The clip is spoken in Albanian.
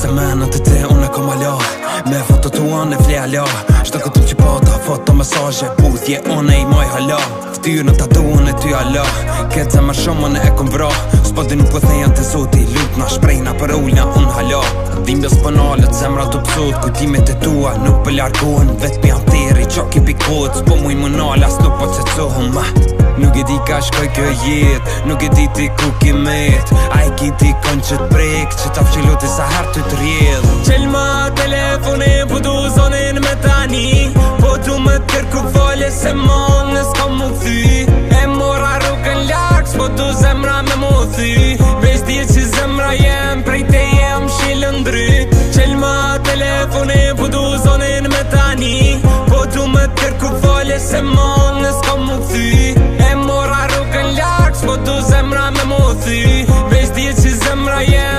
se menët e te unë e kom alo. Me foto tua në fle alo. Shto këtu që pata foto mesazhe puthje unë e i moj hala. Ftyrë në tatuën e ty alo. Këtë zemër shumë unë e kom vra. S'po di nuk po thejan të zoti. Lutna shprejna për ullna unë hala. Dhimbja s'pënalët zemra të pësot. Kujtimet e tua nuk për largohen. Vetë për janë teri qak i pikot. S'po muj më nala s'nu po që cohëm. Nuk e di ka shkoj kjo jet. Nuk e di ti ku ki met. A i ki ti kon që t'prek. Që ta fqiluti sa her ty t'rjedh. Qel ma telefoni po du zonin me tani. Po du me kërku vole se mon në s'kom mu thy. E mora rrugën larg s'po du zemra me mu thy. Veç di që zemra jem prej te jem shilën dry. Qel ma telefoni po du zonin me tani. Po du me kërku vole se mon në s'kom mu thy. E mora rrugën larg s'po du zemra me mu thy.